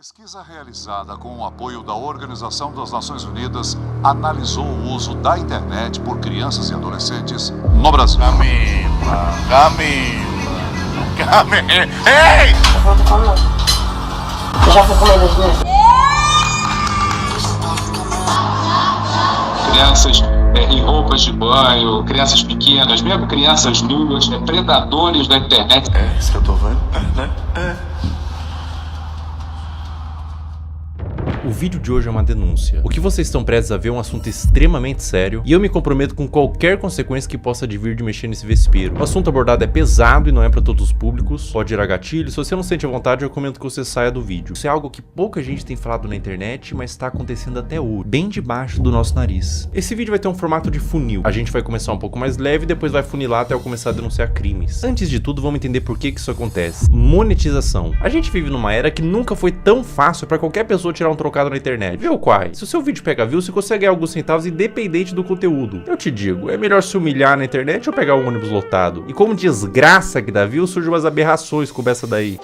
Pesquisa realizada com o apoio da Organização das Nações Unidas analisou o uso da internet por crianças e adolescentes no Brasil. Camila. Ei! Já foi com medo de mim? Crianças em roupas de banho, crianças pequenas, mesmo crianças nuas, predadores da internet. É isso que eu tô vendo, né? O vídeo de hoje é uma denúncia. O que vocês estão prestes a ver é um assunto extremamente sério e eu me comprometo com qualquer consequência que possa advir de mexer nesse vespeiro. O assunto abordado é pesado e não é para todos os públicos, pode gerar gatilho. Se você não sente a vontade, eu recomendo que você saia do vídeo. Isso é algo que pouca gente tem falado na internet, mas está acontecendo até hoje, bem debaixo do nosso nariz. Esse vídeo vai ter um formato de funil. A gente vai começar um pouco mais leve e depois vai funilar até eu começar a denunciar crimes. Antes de tudo, vamos entender por que isso acontece. Monetização. A gente vive numa era que nunca foi tão fácil para qualquer pessoa tirar um trocado na internet. Viu, Quai? Se o seu vídeo pega view, você consegue ganhar alguns centavos independente do conteúdo. Eu te digo, é melhor se humilhar na internet ou pegar um ônibus lotado? E como desgraça que dá view, surgem umas aberrações como essa daí.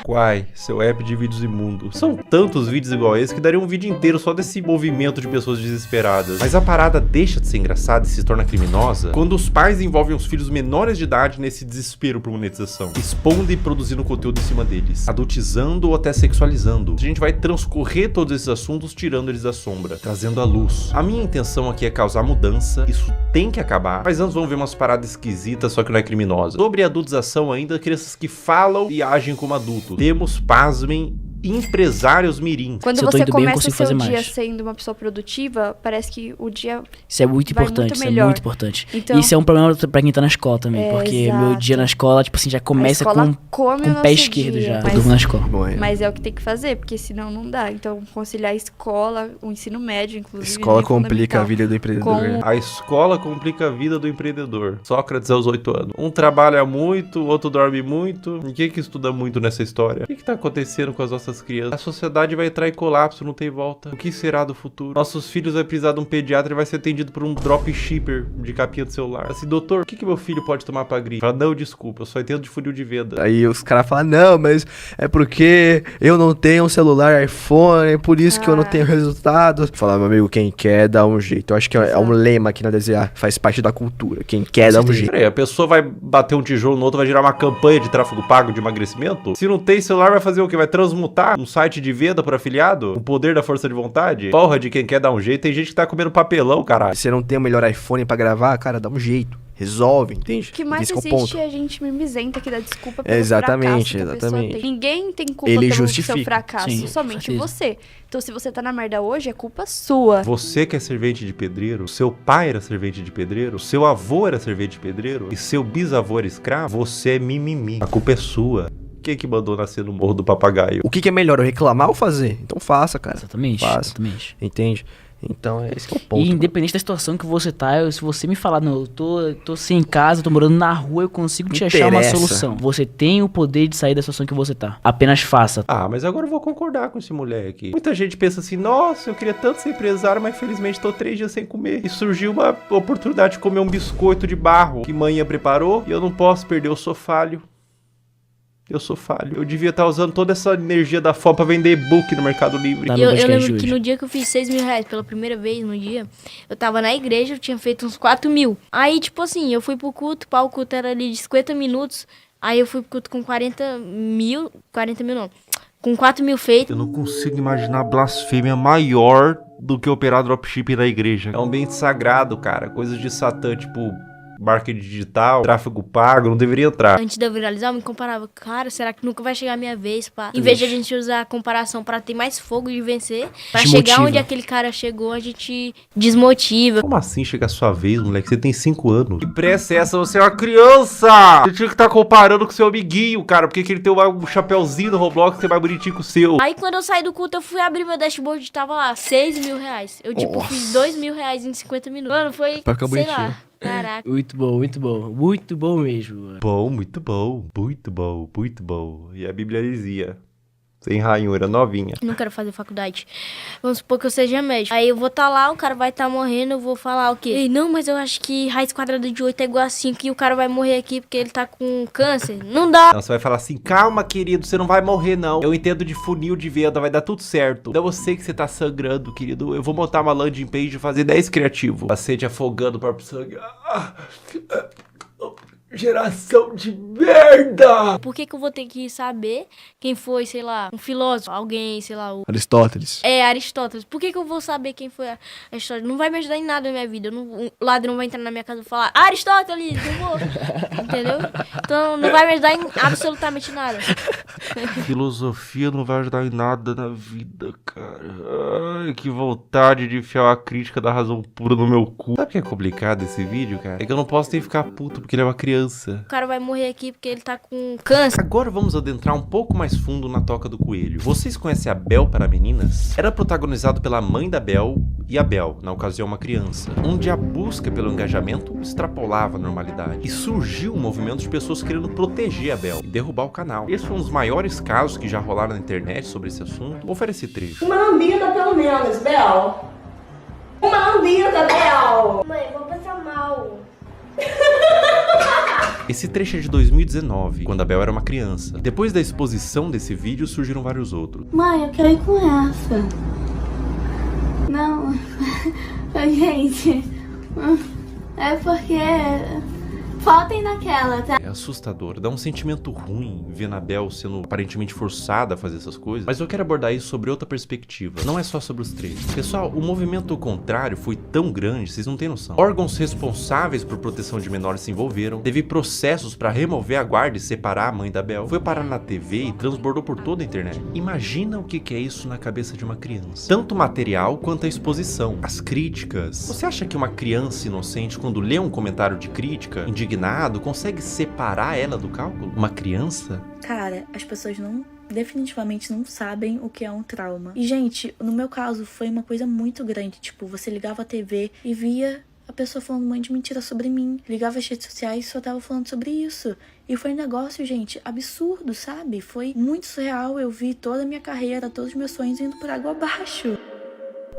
Quai, seu app de vídeos imundo. São tantos vídeos igual esse que daria um vídeo inteiro só desse movimento de pessoas desesperadas. Mas a parada deixa de ser engraçada e se torna criminosa quando os pais envolvem os filhos menores de idade nesse desespero por monetização, expondo e produzindo conteúdo em cima deles, adultizando ou até sexualizando. A gente vai transcorrer todos esses assuntos tirando eles da sombra, trazendo à luz. A minha intenção aqui é causar mudança, isso tem que acabar, mas antes vamos ver umas paradas esquisitas, só que não é criminosa. Sobre a adultização ainda, crianças que falam e agem como adultos. Temos, pasmem, empresários mirim. Quando você começa o seu dia sendo uma pessoa produtiva, parece que o dia isso é muito importante, muito isso melhor. É muito importante. Então, isso é um problema pra quem tá na escola também, porque exato. Meu dia na escola, tipo assim, já começa com o pé esquerdo dia, já. Eu durmo na escola. Mas é o que tem que fazer, porque senão não dá. Então, conciliar a escola, o ensino médio, inclusive. Escola complica a vida do empreendedor. A escola complica a vida do empreendedor. Sócrates aos 8 anos. Um trabalha muito, o outro dorme muito. E quem que estuda muito nessa história? O que tá acontecendo com as nossas crianças? A sociedade vai entrar em colapso, não tem volta. O que será do futuro? Nossos filhos vai precisar de um pediatra e vai ser atendido por um dropshipper de capinha do celular. Assim, doutor, o que meu filho pode tomar pra gripe? Fala, não, desculpa, eu só entendo de funil de venda. Aí os caras falam, não, mas é porque eu não tenho um celular iPhone, é por isso que eu não tenho resultados. Fala, meu amigo, quem quer dá um jeito. Eu acho que é um lema aqui na DZA, faz parte da cultura. Quem quer dá um jeito. Peraí, a pessoa vai bater um tijolo no outro, vai gerar uma campanha de tráfego pago de emagrecimento? Se não tem celular, vai fazer o quê? Vai transmutar um site de venda por afiliado? O poder da força de vontade? Porra de quem quer dar um jeito. Tem gente que tá comendo papelão, caralho. Se você não tem o melhor iPhone pra gravar, cara, dá um jeito. Resolve, entende? O que mais existe é a gente mimizenta que dá desculpa pelo exatamente, fracasso que a pessoa tem. Ninguém tem culpa Ele pelo justifica. seu fracasso, Sim, somente você. Então se você tá na merda hoje, é culpa sua. Você que é servente de pedreiro, seu pai era servente de pedreiro, seu avô era servente de pedreiro e seu bisavô era escravo, você é mimimi. A culpa é sua. Quem que mandou nascer no Morro do Papagaio? O que é melhor, eu reclamar ou fazer? Então faça, cara. Exatamente, faça. exatamente. Entende? Então, esse que é o ponto. E independente da situação que você tá, se você me falar, não, eu tô sem casa, tô morando na rua, eu consigo te achar uma solução. Você tem o poder de sair da situação que você tá. Apenas faça. Ah, mas agora eu vou concordar com esse moleque. Muita gente pensa assim, nossa, eu queria tanto ser empresário, mas infelizmente tô 3 dias sem comer. E surgiu uma oportunidade de comer um biscoito de barro que manhã preparou e eu não posso perder, eu sou falho. Eu sou falho. Eu devia estar usando toda essa energia da fome pra vender e-book no Mercado Livre. Eu lembro que no dia que eu fiz 6 mil reais pela primeira vez no dia, eu tava na igreja, eu tinha feito uns 4 mil. Aí, tipo assim, eu fui pro culto, o culto era ali de 50 minutos. Aí eu fui pro culto com 40 mil não. Com 4 mil feitos. Eu não consigo imaginar blasfêmia maior do que operar dropshipping na igreja. É um ambiente sagrado, cara. Coisas de Satã, tipo marketing digital, tráfego pago, não deveria entrar. Antes de eu viralizar, eu me comparava, cara, será que nunca vai chegar a minha vez, pá? Em vez de a gente usar a comparação pra ter mais fogo de vencer, pra chegar onde aquele cara chegou, a gente desmotiva. Como assim chegar a sua vez, moleque? Você tem 5 anos. Que pressa é essa? Você é uma criança! Você tinha que estar comparando com seu amiguinho, cara, porque ele tem um chapéuzinho no Roblox que é mais bonitinho que o seu. Aí quando eu saí do culto, eu fui abrir meu dashboard e tava lá, 6 mil reais. Eu, tipo, fiz 2 mil reais em 50 minutos. Mano, foi, sei lá. Caraca. Muito bom, muito bom. Muito bom mesmo. Bom, muito bom. Muito bom, muito bom. E a Bíblia dizia, Sem ranhura, novinha. Não quero fazer faculdade. Vamos supor que eu seja médico. Aí eu vou estar lá, o cara vai estar morrendo, eu vou falar o quê? Ei, não, mas eu acho que raiz quadrada de 8 é igual a 5 e o cara vai morrer aqui porque ele tá com câncer. Não dá. Não, você vai falar assim, calma, querido, você não vai morrer, não. Eu entendo de funil de venda, vai dar tudo certo. Eu sei que você tá sangrando, querido. Eu vou montar uma landing page e fazer 10 criativos. Paciente afogando o próprio sangue. Geração de merda! Por que eu vou ter que saber quem foi, sei lá, um filósofo, alguém, sei lá, o... Aristóteles. É, Aristóteles. Por que eu vou saber quem foi Aristóteles? Não vai me ajudar em nada na minha vida. O ladrão vai entrar na minha casa e falar, Aristóteles, não vou. Entendeu? Então não vai me ajudar em absolutamente nada. Filosofia não vai ajudar em nada na vida, cara. Ai, que vontade de enfiar uma crítica da razão pura no meu cu. Sabe o que é complicado esse vídeo, cara? É que eu não posso nem ficar puto porque ele é uma criança. O cara vai morrer aqui porque ele tá com câncer. Agora vamos adentrar um pouco mais fundo na Toca do Coelho. Vocês conhecem a Bel para Meninas? Era protagonizado pela mãe da Bel e a Bel, na ocasião uma criança, onde a busca pelo engajamento extrapolava a normalidade. E surgiu um movimento de pessoas querendo proteger a Bel e derrubar o canal. Esse foi um dos maiores casos que já rolaram na internet sobre esse assunto. Vou oferecer trecho. Uma lambida pelo menos, Bel. Uma lambida, Bel. Mãe, vou passar mal. Esse trecho é de 2019, quando a Bel era uma criança. Depois da exposição desse vídeo, surgiram vários outros. Mãe, eu quero ir com essa. Não, gente, é porque faltem naquela, tá? É assustador, dá um sentimento ruim ver a Bel sendo aparentemente forçada a fazer essas coisas. Mas eu quero abordar isso sobre outra perspectiva, não é só sobre os três. Pessoal, o movimento contrário foi tão grande, vocês não têm noção. Órgãos responsáveis por proteção de menores se envolveram, teve processos para remover a guarda e separar a mãe da Bel, foi parar na TV e transbordou por toda a internet. Imagina o que é isso na cabeça de uma criança. Tanto o material quanto a exposição, as críticas. Você acha que uma criança inocente, quando lê um comentário de crítica, indignado, consegue separar ela do cálculo? Uma criança? Cara, as pessoas definitivamente não sabem o que é um trauma. E, gente, no meu caso, foi uma coisa muito grande. Tipo, você ligava a TV e via a pessoa falando um monte de mentira sobre mim. Ligava as redes sociais e só tava falando sobre isso. E foi um negócio, gente, absurdo, sabe? Foi muito surreal. Eu vi toda a minha carreira, todos os meus sonhos indo por água abaixo.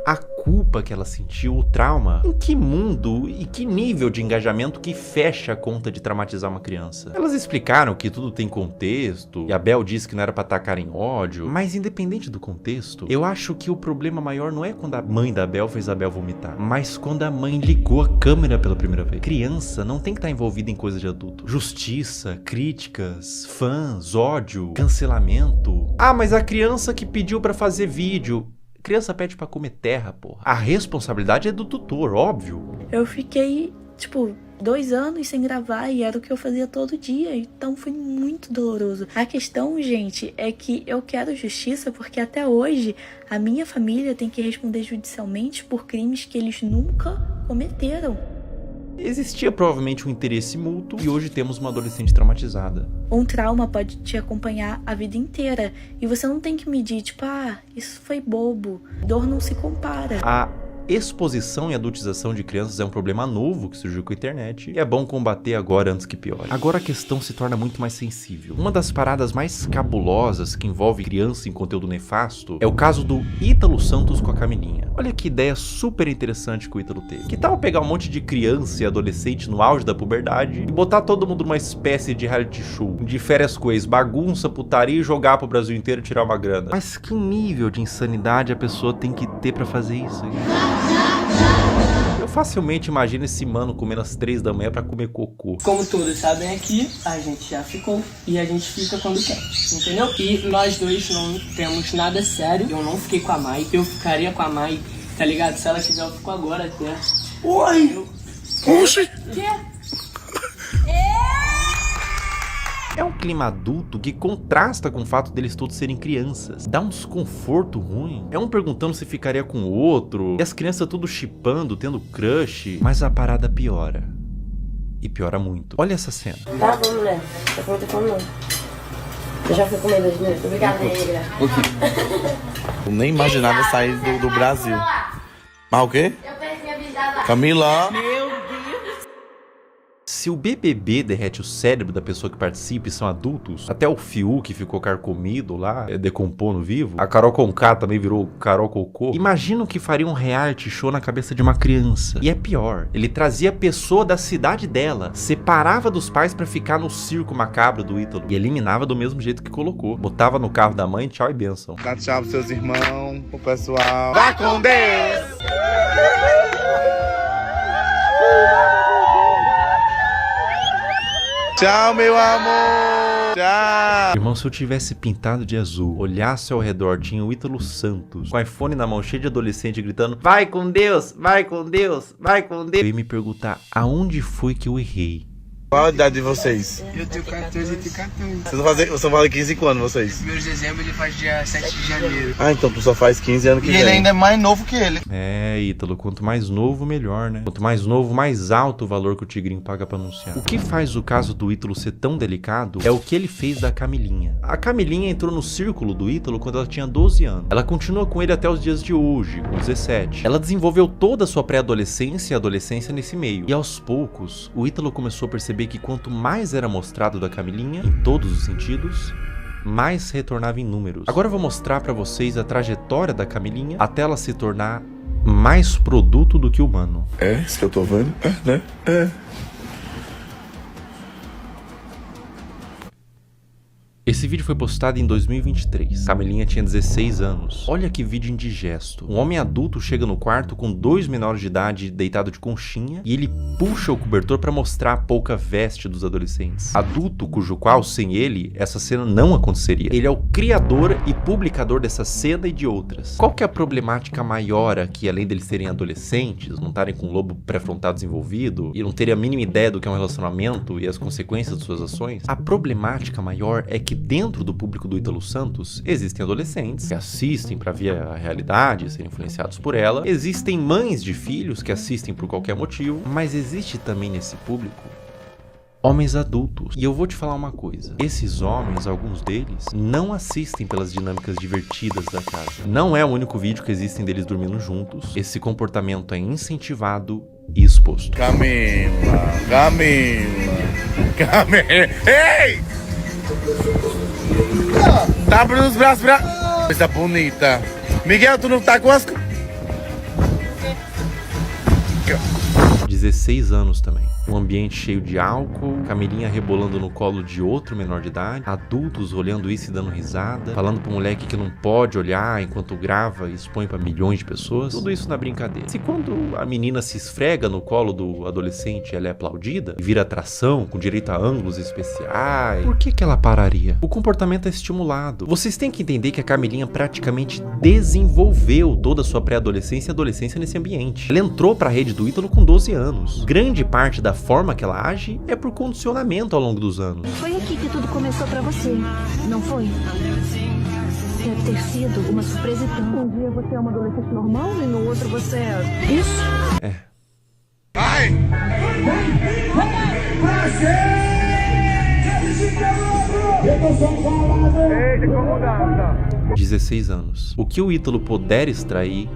A culpa que ela sentiu, o trauma, em que mundo e que nível de engajamento que fecha a conta de traumatizar uma criança? Elas explicaram que tudo tem contexto, e a Bel disse que não era pra atacar em ódio, mas independente do contexto, eu acho que o problema maior não é quando a mãe da Bel fez a Bel vomitar, mas quando a mãe ligou a câmera pela primeira vez. Criança não tem que estar envolvida em coisa de adulto. Justiça, críticas, fãs, ódio, cancelamento. Ah, mas a criança que pediu pra fazer vídeo... Criança pede pra comer terra, porra. A responsabilidade é do tutor, óbvio. Eu fiquei, 2 anos sem gravar e era o que eu fazia todo dia, então foi muito doloroso. A questão, gente, é que eu quero justiça porque até hoje a minha família tem que responder judicialmente por crimes que eles nunca cometeram. Existia provavelmente um interesse mútuo e hoje temos uma adolescente traumatizada. Um trauma pode te acompanhar a vida inteira e você não tem que medir, isso foi bobo. Dor não se compara. A exposição e adultização de crianças é um problema novo que surgiu com a internet e é bom combater agora antes que piore. Agora a questão se torna muito mais sensível. Uma das paradas mais cabulosas que envolve criança em conteúdo nefasto é o caso do Ítalo Santos com a Camilinha. Olha que ideia super interessante que o Ítalo teve. Que tal pegar um monte de criança e adolescente no auge da puberdade e botar todo mundo numa espécie de reality show, de férias com ex, bagunça, putaria e jogar pro Brasil inteiro e tirar uma grana? Mas que nível de insanidade a pessoa tem que ter pra fazer isso? Eu facilmente imagino esse mano comendo às 3 da manhã pra comer cocô. Como todos sabem aqui, a gente já ficou e a gente fica quando quer, entendeu? E nós dois não temos nada sério. Eu não fiquei com a Mai, eu ficaria com a Mai, tá ligado? Se ela quiser, eu fico agora até. Oi! Oxi! É um clima adulto que contrasta com o fato deles todos serem crianças. Dá um desconforto ruim. É um perguntando se ficaria com o outro. E as crianças tudo chipando, tendo crush. Mas a parada piora. E piora muito. Olha essa cena. Tá bom, mulher. Eu vou ter fome não. Eu já fui comendo hoje mesmo. Obrigada, negra. Eu nem imaginava sair do Brasil. Mas o quê? Eu perdi a visada. Camila! Se Se o BBB derrete o cérebro da pessoa que participa e são adultos, até o Fiuk que ficou carcomido lá, decompondo vivo, a Carol Conká também virou Carol Cocô, imagina o que faria um reality show na cabeça de uma criança. E é pior, ele trazia a pessoa da cidade dela, separava dos pais pra ficar no circo macabro do Ítalo e eliminava do mesmo jeito que colocou. Botava no carro da mãe, tchau e benção. Dá tchau pros seus irmãos, pro pessoal. Vá com Deus! Tchau, meu amor! Tchau! Irmão, se eu tivesse pintado de azul, olhasse ao redor, tinha o Ítalo Santos, com o iPhone na mão, cheio de adolescente, gritando: vai com Deus, vai com Deus, vai com Deus. Eu ia me perguntar, aonde foi que eu errei? Qual a idade de vocês? Eu tenho 14 e tenho 14. Vocês vão fazer 15 quando, vocês? Primeiro de dezembro ele faz dia 7 de janeiro. Ah, então tu só faz 15 anos que vem. E ele ainda é mais novo que ele. É, Ítalo, quanto mais novo, melhor, né? Quanto mais novo, mais alto o valor que o Tigrinho paga pra anunciar. O que faz o caso do Ítalo ser tão delicado é o que ele fez da Camilinha. A Camilinha entrou no círculo do Ítalo quando ela tinha 12 anos. Ela continua com ele até os dias de hoje, com 17. Ela desenvolveu toda a sua pré-adolescência e adolescência nesse meio. E aos poucos, o Ítalo começou a perceber que quanto mais era mostrado da Camilinha, em todos os sentidos, mais retornava em números. Agora eu vou mostrar pra vocês a trajetória da Camilinha até ela se tornar mais produto do que humano. É, isso que eu tô vendo? É, né? É. Esse vídeo foi postado em 2023. Camilinha tinha 16 anos. Olha que vídeo indigesto. Um homem adulto chega no quarto com 2 menores de idade deitado de conchinha e ele puxa o cobertor pra mostrar a pouca veste dos adolescentes. Adulto cujo qual, sem ele, essa cena não aconteceria. Ele é o criador e publicador dessa cena e de outras. Qual que é a problemática maior aqui, além deles serem adolescentes, não estarem com o lobo pré-frontal desenvolvido e não terem a mínima ideia do que é um relacionamento e as consequências de suas ações? A problemática maior é que dentro do público do Ítalo Santos existem adolescentes que assistem pra ver a realidade e serem influenciados por ela. Existem mães de filhos que assistem por qualquer motivo, mas existe também nesse público homens adultos. E eu vou te falar uma coisa. Esses homens, alguns deles, não assistem pelas dinâmicas divertidas da casa. Não é o único vídeo que existem deles dormindo juntos. Esse comportamento é incentivado e exposto. Camila, ei! Tá abrindo os braços pra... Coisa bonita. Miguel, tu não tá com as... 16 anos também. Um ambiente cheio de álcool, Camilinha rebolando no colo de outro menor de idade, adultos olhando isso e dando risada, falando pro moleque que não pode olhar enquanto grava e expõe pra milhões de pessoas. Tudo isso na brincadeira. Se quando a menina se esfrega no colo do adolescente, ela é aplaudida e vira atração, com direito a ângulos especiais, por que ela pararia? O comportamento é estimulado. Vocês têm que entender que a Camilinha praticamente desenvolveu toda a sua pré-adolescência e adolescência nesse ambiente. Ela entrou pra rede do Ítalo com 12 anos. Grande parte da forma que ela age é por condicionamento ao longo dos anos. Foi aqui que tudo começou pra você, não foi? Deve ter sido uma surpresa tão... Um dia você é uma adolescente normal e no outro você é... Isso? É. Vai! 16 anos. O que o Ítalo puder extrair,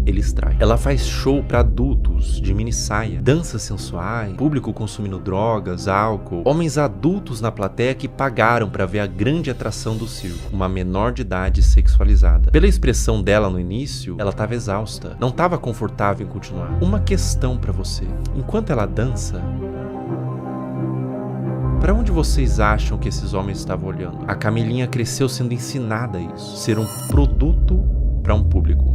ele extrai. Ela faz show pra adultos de mini saia, danças sensuais, público consumindo drogas, álcool, homens adultos na plateia que pagaram pra ver a grande atração do circo, uma menor de idade sexualizada. Pela expressão dela no início, ela tava exausta, não tava confortável em continuar. Uma questão pra você: enquanto ela dança, pra onde vocês acham que esses homens estavam olhando? A Camilinha cresceu sendo ensinada a isso, ser um produto pra um público.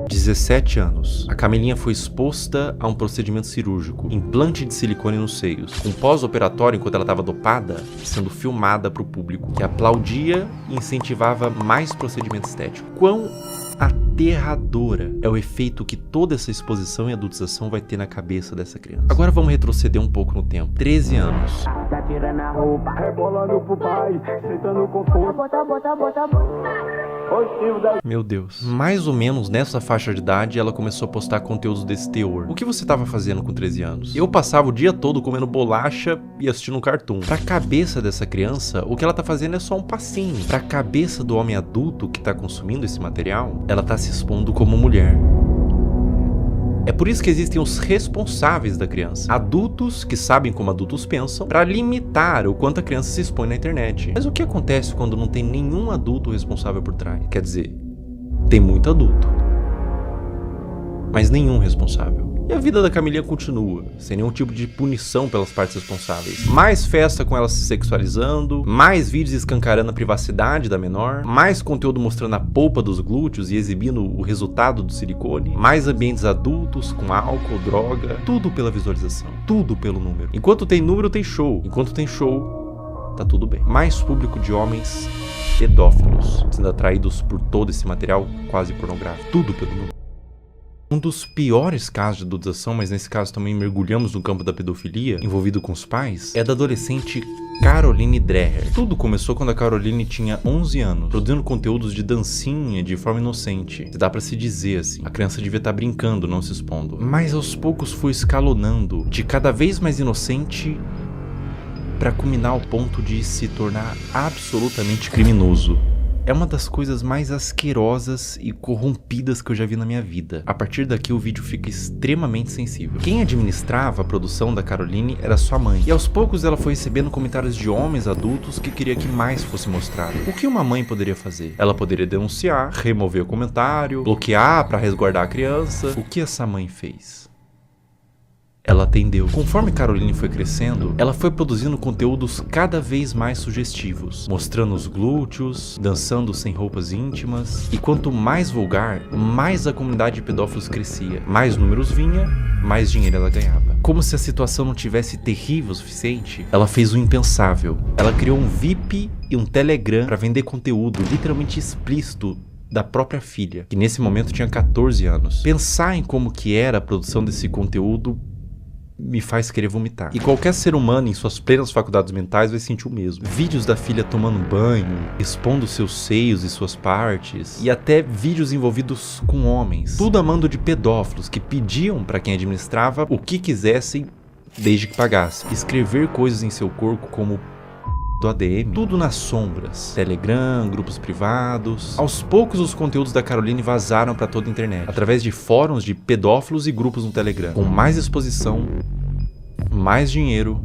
17 anos. A Camilinha foi exposta a um procedimento cirúrgico, implante de silicone nos seios, com pós-operatório enquanto ela estava dopada, sendo filmada para o público, que aplaudia e incentivava mais procedimento estético. Quão aterradora é o efeito que toda essa exposição e adultização vai ter na cabeça dessa criança. Agora vamos retroceder um pouco no tempo. 13 anos. Tá tirando a roupa, rebolando pro pai, sentando com força. Bota. Meu Deus. Mais ou menos nessa faixa de idade, ela começou a postar conteúdos desse teor. O que você tava fazendo com 13 anos? Eu passava o dia todo comendo bolacha e assistindo um cartoon. Pra cabeça dessa criança, o que ela tá fazendo é só um passinho. Pra cabeça do homem adulto que tá consumindo esse material, ela tá se expondo como mulher. É por isso que existem os responsáveis da criança. Adultos que sabem como adultos pensam para limitar o quanto a criança se expõe na internet. Mas o que acontece quando não tem nenhum adulto responsável por trás? Quer dizer, tem muito adulto, mas nenhum responsável. E a vida da Camilinha continua, sem nenhum tipo de punição pelas partes responsáveis. Mais festa com ela se sexualizando, mais vídeos escancarando a privacidade da menor, mais conteúdo mostrando a polpa dos glúteos e exibindo o resultado do silicone, mais ambientes adultos com álcool, droga, tudo pela visualização, tudo pelo número. Enquanto tem número, tem show. Enquanto tem show, tá tudo bem. Mais público de homens pedófilos, sendo atraídos por todo esse material quase pornográfico, tudo pelo número. Um dos piores casos de adultização, mas nesse caso também mergulhamos no campo da pedofilia, envolvido com os pais, é da adolescente Caroline Dreher. Tudo começou quando a Caroline tinha 11 anos, produzindo conteúdos de dancinha de forma inocente. Dá pra se dizer assim, a criança devia estar brincando, não se expondo. Mas aos poucos foi escalonando, de cada vez mais inocente, pra culminar ao ponto de se tornar absolutamente criminoso. É uma das coisas mais asquerosas e corrompidas que eu já vi na minha vida. A partir daqui o vídeo fica extremamente sensível. Quem administrava a produção da Caroline era sua mãe. E aos poucos ela foi recebendo comentários de homens adultos que queria que mais fosse mostrado. O que uma mãe poderia fazer? Ela poderia denunciar, remover o comentário, bloquear para resguardar a criança. O que essa mãe fez? Ela atendeu. Conforme Caroline foi crescendo, ela foi produzindo conteúdos cada vez mais sugestivos, mostrando os glúteos, dançando sem roupas íntimas, e quanto mais vulgar, mais a comunidade de pedófilos crescia. Mais números vinha, mais dinheiro ela ganhava. Como se a situação não tivesse terrível o suficiente, ela fez o impensável. Ela criou um VIP e um Telegram para vender conteúdo literalmente explícito da própria filha, que nesse momento tinha 14 anos. Pensar em como que era a produção desse conteúdo me faz querer vomitar. E qualquer ser humano em suas plenas faculdades mentais vai sentir o mesmo. Vídeos da filha tomando banho, expondo seus seios e suas partes, e até vídeos envolvidos com homens. Tudo a mando de pedófilos que pediam para quem administrava o que quisessem desde que pagasse. Escrever coisas em seu corpo como do ADM, tudo nas sombras. Telegram, grupos privados. Aos poucos os conteúdos da Caroline vazaram para toda a internet, através de fóruns de pedófilos e grupos no Telegram, com mais exposição, mais dinheiro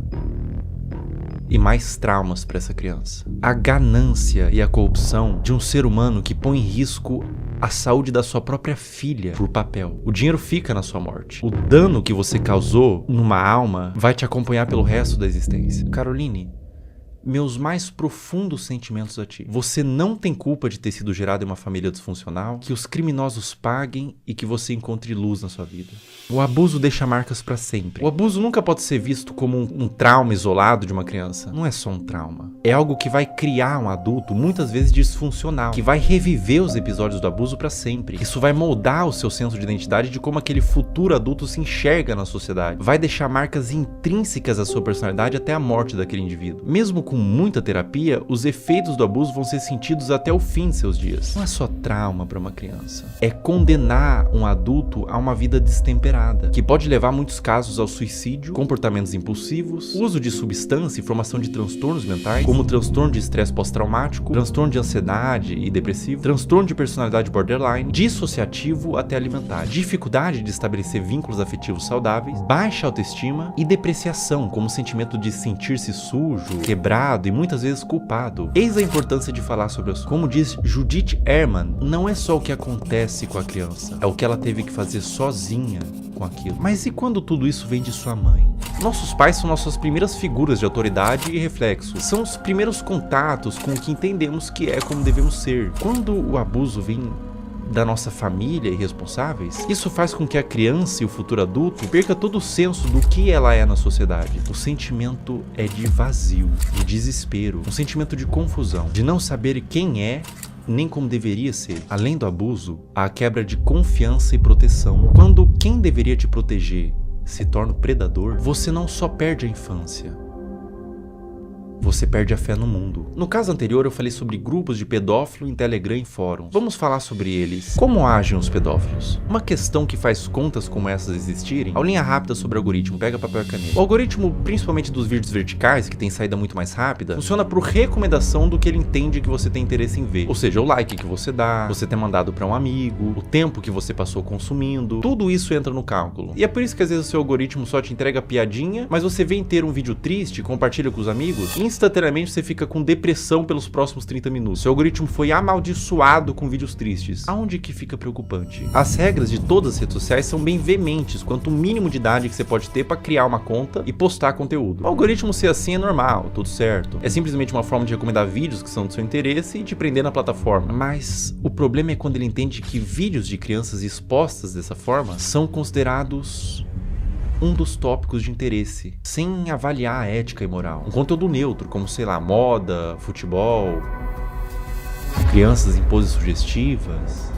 e mais traumas para essa criança. A ganância e a corrupção de um ser humano que põe em risco a saúde da sua própria filha por papel. O dinheiro fica na sua morte. O dano que você causou numa alma vai te acompanhar pelo resto da existência. Caroline, meus mais profundos sentimentos a ti. Você não tem culpa de ter sido gerado em uma família disfuncional, que os criminosos paguem e que você encontre luz na sua vida. O abuso deixa marcas pra sempre. O abuso nunca pode ser visto como um trauma isolado de uma criança. Não é só um trauma. É algo que vai criar um adulto, muitas vezes disfuncional, que vai reviver os episódios do abuso pra sempre. Isso vai moldar o seu senso de identidade de como aquele futuro adulto se enxerga na sociedade. Vai deixar marcas intrínsecas à sua personalidade até a morte daquele indivíduo. Mesmo com muita terapia, os efeitos do abuso vão ser sentidos até o fim de seus dias. Não é só trauma para uma criança. É condenar um adulto a uma vida destemperada, que pode levar, em muitos casos, ao suicídio, comportamentos impulsivos, uso de substância e formação de transtornos mentais, como transtorno de estresse pós-traumático, transtorno de ansiedade e depressivo, transtorno de personalidade borderline, dissociativo até alimentar, dificuldade de estabelecer vínculos afetivos saudáveis, baixa autoestima e depreciação, como o sentimento de sentir-se sujo, quebrado e muitas vezes culpado. Eis a importância de falar sobre isso. Como diz Judith Herman, não é só o que acontece com a criança, é o que ela teve que fazer sozinha com aquilo. Mas e quando tudo isso vem de sua mãe? Nossos pais são nossas primeiras figuras de autoridade e reflexo. São os primeiros contatos com o que entendemos que é como devemos ser. Quando o abuso vem da nossa família e responsáveis, isso faz com que a criança e o futuro adulto perca todo o senso do que ela é na sociedade. O sentimento é de vazio, de desespero, um sentimento de confusão, de não saber quem é nem como deveria ser. Além do abuso, há a quebra de confiança e proteção. Quando quem deveria te proteger se torna o predador, você não só perde a infância, você perde a fé no mundo. No caso anterior eu falei sobre grupos de pedófilo em Telegram e fóruns. Vamos falar sobre eles. Como agem os pedófilos? Uma questão que faz contas como essas existirem, aulinha rápida sobre o algoritmo, pega papel e caneta. O algoritmo, principalmente dos vídeos verticais, que tem saída muito mais rápida, funciona por recomendação do que ele entende que você tem interesse em ver. Ou seja, o like que você dá, você ter mandado pra um amigo, o tempo que você passou consumindo, tudo isso entra no cálculo. E é por isso que às vezes o seu algoritmo só te entrega piadinha, mas você vê inteiro um vídeo triste, compartilha com os amigos, instantaneamente você fica com depressão pelos próximos 30 minutos. Seu algoritmo foi amaldiçoado com vídeos tristes. Aonde que fica preocupante? As regras de todas as redes sociais são bem veementes quanto o mínimo de idade que você pode ter para criar uma conta e postar conteúdo. O algoritmo ser assim é normal, tudo certo. É simplesmente uma forma de recomendar vídeos que são do seu interesse e te prender na plataforma. Mas o problema é quando ele entende que vídeos de crianças expostas dessa forma são considerados um dos tópicos de interesse, sem avaliar a ética e moral. Um conteúdo neutro, como, sei lá, moda, futebol, crianças em poses sugestivas.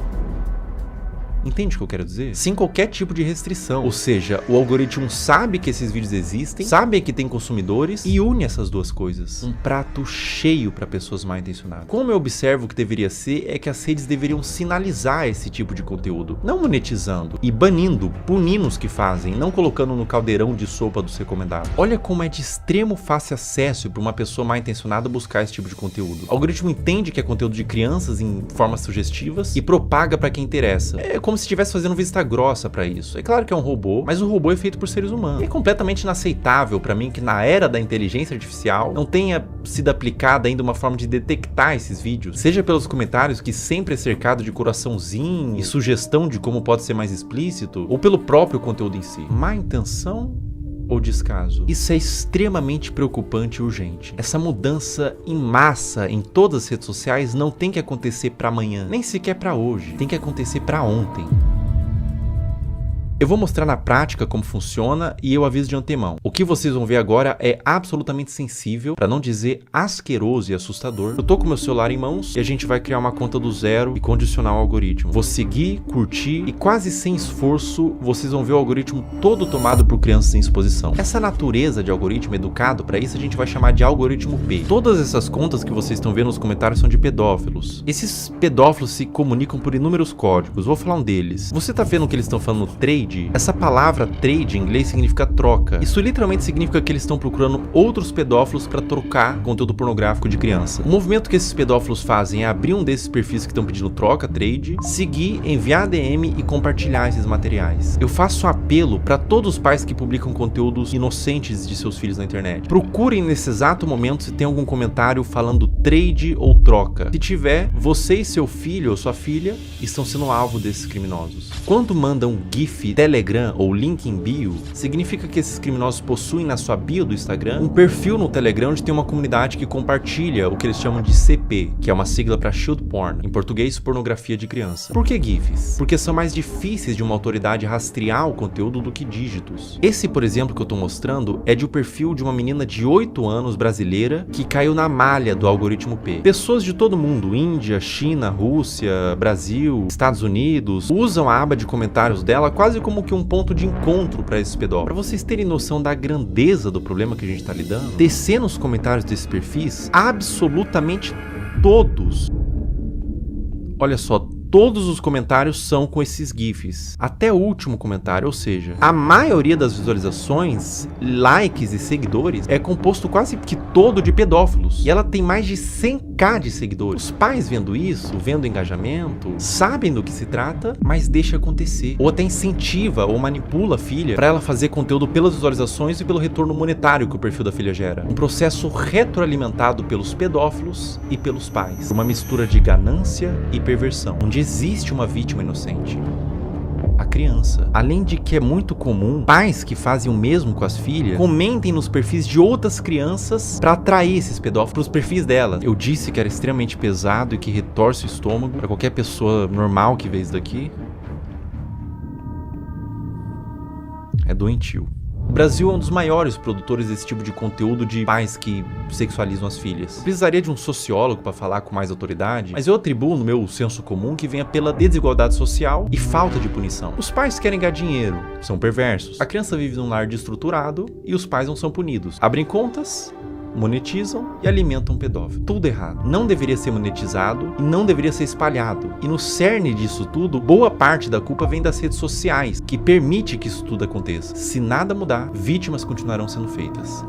Entende o que eu quero dizer? Sem qualquer tipo de restrição. Ou seja, o algoritmo sabe que esses vídeos existem, sabe que tem consumidores e une essas duas coisas. Um prato cheio para pessoas mal intencionadas. Como eu observo que deveria ser, é que as redes deveriam sinalizar esse tipo de conteúdo, não monetizando e banindo, punindo os que fazem, não colocando no caldeirão de sopa dos recomendados. Olha como é de extremo fácil acesso para uma pessoa mal intencionada buscar esse tipo de conteúdo. O algoritmo entende que é conteúdo de crianças em formas sugestivas e propaga para quem interessa. É como se estivesse fazendo vista grossa pra isso. É claro que é um robô, mas o robô é feito por seres humanos. E é completamente inaceitável pra mim que na era da inteligência artificial não tenha sido aplicada ainda uma forma de detectar esses vídeos, seja pelos comentários que sempre é cercado de coraçãozinho e sugestão de como pode ser mais explícito, ou pelo próprio conteúdo em si. Má intenção ou descaso? Isso é extremamente preocupante e urgente. Essa mudança em massa em todas as redes sociais não tem que acontecer para amanhã, nem sequer para hoje. Tem que acontecer para ontem. Eu vou mostrar na prática como funciona e eu aviso de antemão. O que vocês vão ver agora é absolutamente sensível, para não dizer asqueroso e assustador. Eu tô com meu celular em mãos e a gente vai criar uma conta do zero e condicionar o algoritmo. Vou seguir, curtir e quase sem esforço vocês vão ver o algoritmo todo tomado por crianças em exposição. Essa natureza de algoritmo educado, para isso a gente vai chamar de algoritmo P. Todas essas contas que vocês estão vendo nos comentários são de pedófilos. Esses pedófilos se comunicam por inúmeros códigos. Vou falar um deles. Você tá vendo que eles estão falando trade? Essa palavra trade em inglês significa troca. Isso literalmente significa que eles estão procurando outros pedófilos para trocar conteúdo pornográfico de criança. O movimento que esses pedófilos fazem é abrir um desses perfis que estão pedindo troca, trade, seguir, enviar DM e compartilhar esses materiais. Eu faço um apelo para todos os pais que publicam conteúdos inocentes de seus filhos na internet. Procurem nesse exato momento se tem algum comentário falando trade ou troca. Se tiver, você e seu filho ou sua filha estão sendo alvo desses criminosos. Quando mandam GIF, Telegram ou link em bio, significa que esses criminosos possuem na sua bio do Instagram um perfil no Telegram onde tem uma comunidade que compartilha o que eles chamam de CP, que é uma sigla para Child Porn, em português pornografia de criança. Por que GIFs? Porque são mais difíceis de uma autoridade rastrear o conteúdo do que dígitos. Esse, por exemplo, que eu tô mostrando é de um perfil de uma menina de 8 anos brasileira que caiu na malha do algoritmo P. Pessoas de todo mundo, Índia, China, Rússia, Brasil, Estados Unidos, usam a aba de comentários dela quase como que um ponto de encontro para esses pedófilos. Para vocês terem noção da grandeza do problema que a gente tá lidando, descer nos comentários desses perfis, absolutamente todos, olha só, todos os comentários são com esses GIFs. Até o último comentário, ou seja, a maioria das visualizações, likes e seguidores é composto quase que todo de pedófilos. E ela tem mais de 100k de seguidores. Os pais vendo isso, vendo engajamento, sabem do que se trata, mas deixa acontecer. Ou até incentiva ou manipula a filha para ela fazer conteúdo pelas visualizações e pelo retorno monetário que o perfil da filha gera. Um processo retroalimentado pelos pedófilos e pelos pais. Uma mistura de ganância e perversão, onde existe uma vítima inocente, a criança. Além de que é muito comum pais que fazem o mesmo com as filhas comentem nos perfis de outras crianças para atrair esses pedófilos para os perfis delas. Eu disse que era extremamente pesado e que retorce o estômago para qualquer pessoa normal que vê isso daqui. É doentio. O Brasil é um dos maiores produtores desse tipo de conteúdo de pais que sexualizam as filhas. Eu precisaria de um sociólogo para falar com mais autoridade, mas eu atribuo no meu senso comum que venha pela desigualdade social e falta de punição. Os pais querem ganhar dinheiro, são perversos. A criança vive num lar desestruturado e os pais não são punidos. Abrem contas monetizam e alimentam um pedófilo. Tudo errado. Não deveria ser monetizado e não deveria ser espalhado. E no cerne disso tudo, boa parte da culpa vem das redes sociais, que permite que isso tudo aconteça. Se nada mudar, vítimas continuarão sendo feitas.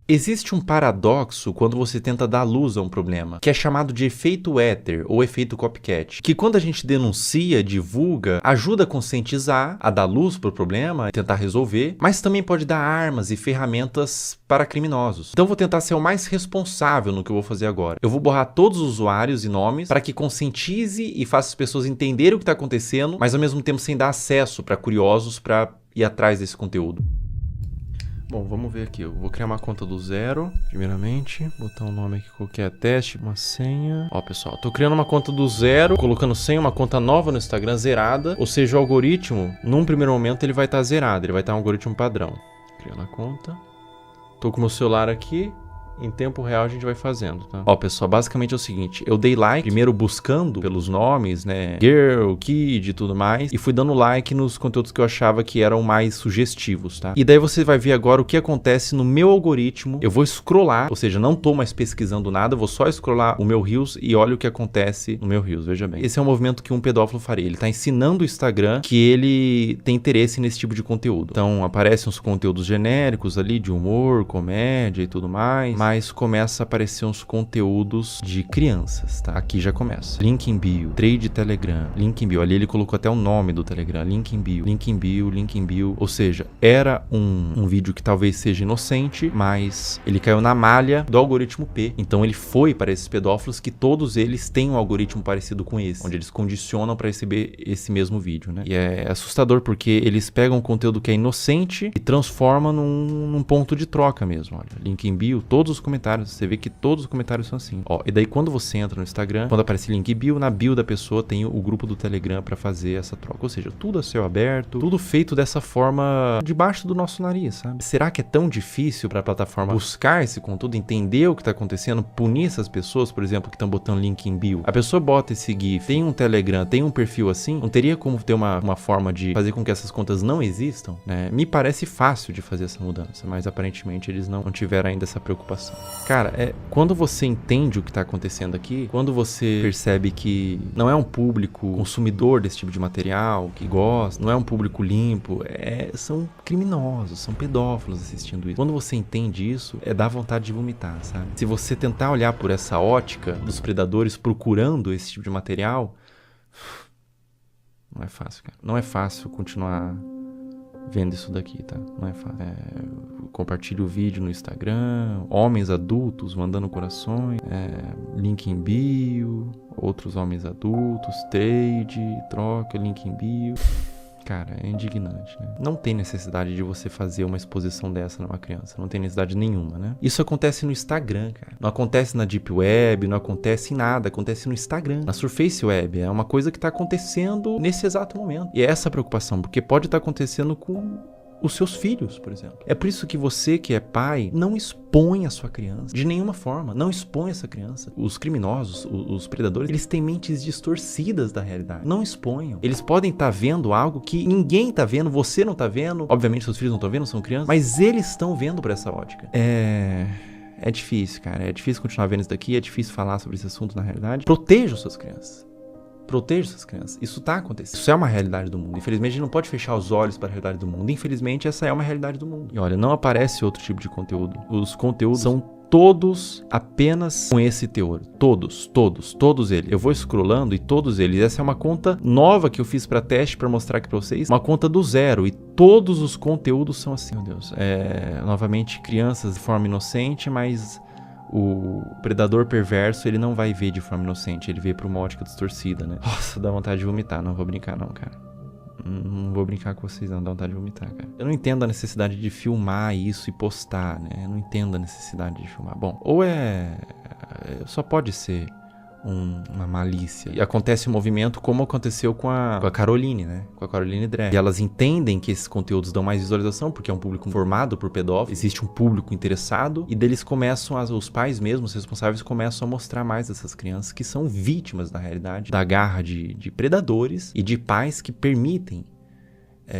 Existe um paradoxo quando você tenta dar luz a um problema, que é chamado de efeito éter ou efeito copycat, que quando a gente denuncia, divulga, ajuda a conscientizar, a dar luz para o problema, tentar resolver, mas também pode dar armas e ferramentas para criminosos. Então eu vou tentar ser o mais responsável no que eu vou fazer agora. Eu vou borrar todos os usuários e nomes para que conscientize e faça as pessoas entenderem o que está acontecendo, mas ao mesmo tempo sem dar acesso para curiosos para ir atrás desse conteúdo. Bom, vamos ver aqui. Eu vou criar uma conta do zero, primeiramente. Botar um nome aqui qualquer, teste, uma senha. Ó, pessoal, tô criando uma conta do zero, colocando senha, uma conta nova no Instagram, zerada. Ou seja, o algoritmo, num primeiro momento, ele vai estar zerado. Ele vai estar um algoritmo padrão. Criando a conta. Tô com o meu celular aqui. Em tempo real a gente vai fazendo, tá? Ó, pessoal, basicamente é o seguinte. Eu dei like, primeiro buscando pelos nomes, né? Girl, Kid e tudo mais. E fui dando like nos conteúdos que eu achava que eram mais sugestivos, tá? E daí você vai ver agora o que acontece no meu algoritmo. Eu vou scrollar, ou seja, não tô mais pesquisando nada. Vou só scrollar o meu Reels e olha o que acontece no meu Reels, veja bem. Esse é um movimento que um pedófilo faria. Ele tá ensinando o Instagram que ele tem interesse nesse tipo de conteúdo. Então, aparecem uns conteúdos genéricos ali de humor, comédia e tudo mais. Mas começa a aparecer uns conteúdos de crianças, tá? Aqui já começa. Link em bio, trade Telegram, link em bio. Ali ele colocou até o nome do Telegram, link em bio, link em bio, link em bio. Ou seja, era um vídeo que talvez seja inocente, mas ele caiu na malha do algoritmo P. Então ele foi para esses pedófilos que todos eles têm um algoritmo parecido com esse, onde eles condicionam para receber esse mesmo vídeo, né? E é assustador porque eles pegam um conteúdo que é inocente e transformam num ponto de troca mesmo. Olha, link em bio, todos os comentários, você vê que todos os comentários são assim. Ó, e daí quando você entra no Instagram, quando aparece link bio, na bio da pessoa tem o grupo do Telegram pra fazer essa troca. Ou seja, tudo a céu aberto, tudo feito dessa forma debaixo do nosso nariz, sabe? Será que é tão difícil pra plataforma buscar esse conteúdo, entender o que tá acontecendo, punir essas pessoas, por exemplo, que estão botando link em bio? A pessoa bota esse GIF, tem um Telegram, tem um perfil assim, não teria como ter uma forma de fazer com que essas contas não existam, né? Me parece fácil de fazer essa mudança, mas aparentemente eles não tiveram ainda essa preocupação. Cara, quando você entende o que está acontecendo aqui, quando você percebe que não é um público consumidor desse tipo de material, que gosta, não é um público limpo, são criminosos, são pedófilos assistindo isso. Quando você entende isso, dá vontade de vomitar, sabe? Se você tentar olhar por essa ótica dos predadores procurando esse tipo de material, não é fácil, cara. Não é fácil continuar vendo isso daqui, tá? Não é fácil. Compartilhe o vídeo no Instagram, homens adultos mandando corações, link em bio, outros homens adultos, trade, troca, link em bio. Cara, é indignante, né? Não tem necessidade de você fazer uma exposição dessa numa criança. Não tem necessidade nenhuma, né? Isso acontece no Instagram, cara. Não acontece na Deep Web, não acontece em nada. Acontece no Instagram. Na Surface Web. É uma coisa que tá acontecendo nesse exato momento. E é essa preocupação, porque pode estar acontecendo com os seus filhos, por exemplo. É por isso que você, que é pai, não expõe a sua criança. De nenhuma forma. Não expõe essa criança. Os criminosos, os predadores, eles têm mentes distorcidas da realidade. Não exponham. Eles podem estar vendo algo que ninguém está vendo, você não está vendo. Obviamente, seus filhos não estão vendo, são crianças. Mas eles estão vendo por essa ótica. É difícil, cara. É difícil continuar vendo isso daqui. É difícil falar sobre esse assunto na realidade. Proteja suas crianças. Proteja essas crianças. Isso tá acontecendo. Isso é uma realidade do mundo. Infelizmente, a gente não pode fechar os olhos para a realidade do mundo. Infelizmente, essa é uma realidade do mundo. E olha, não aparece outro tipo de conteúdo. Os conteúdos são todos apenas com esse teor. Todos eles. Eu vou scrollando e todos eles. Essa é uma conta nova que eu fiz para teste, para mostrar aqui para vocês. Uma conta do zero. E todos os conteúdos são assim, meu Deus. Novamente, crianças de forma inocente, mas o predador perverso, ele não vai ver de forma inocente, ele vê por uma ótica distorcida, né? Nossa, dá vontade de vomitar, não vou brincar não, cara. Não vou brincar com vocês não, dá vontade de vomitar, cara. Eu não entendo a necessidade de filmar isso e postar, né? Eu não entendo a necessidade de filmar. Bom, ou só pode ser uma malícia. E acontece um movimento como aconteceu com a Caroline, né? Com a Caroline Drag. E elas entendem que esses conteúdos dão mais visualização, porque é um público formado por pedófilos, existe um público interessado, e deles começam, os pais mesmos, os responsáveis, começam a mostrar mais dessas crianças que são vítimas, na realidade, da garra de predadores e de pais que permitem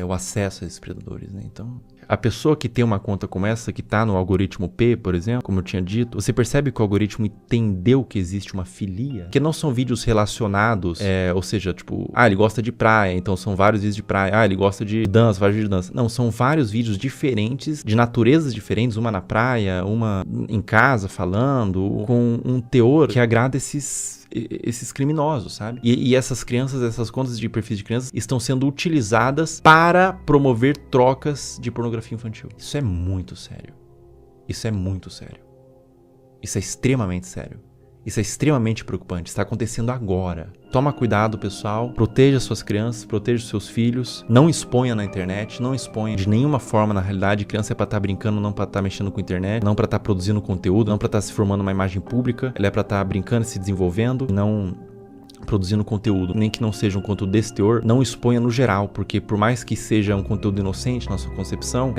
o acesso a esses predadores, né? Então, a pessoa que tem uma conta como essa, que tá no algoritmo P, por exemplo, como eu tinha dito, você percebe que o algoritmo entendeu que existe uma filia, que não são vídeos relacionados, ou seja, tipo, ele gosta de praia, então são vários vídeos de praia, ele gosta de dança, vários vídeos de dança. Não, são vários vídeos diferentes, de naturezas diferentes, uma na praia, uma em casa falando, com um teor que agrada esses criminosos, sabe? E essas crianças, essas contas de perfis de crianças estão sendo utilizadas para promover trocas de pornografia infantil. Isso é muito sério. Isso é muito sério. Isso é extremamente sério. Isso é extremamente preocupante. Está acontecendo agora. Toma cuidado, pessoal. Proteja suas crianças, proteja seus filhos. Não exponha na internet, não exponha de nenhuma forma na realidade. Criança é pra estar brincando, não pra estar mexendo com a internet, não pra estar produzindo conteúdo, não pra estar se formando uma imagem pública. Ela é pra estar brincando e se desenvolvendo, não produzindo conteúdo, nem que não seja um conteúdo desse teor. Não exponha no geral, porque por mais que seja um conteúdo inocente na sua concepção,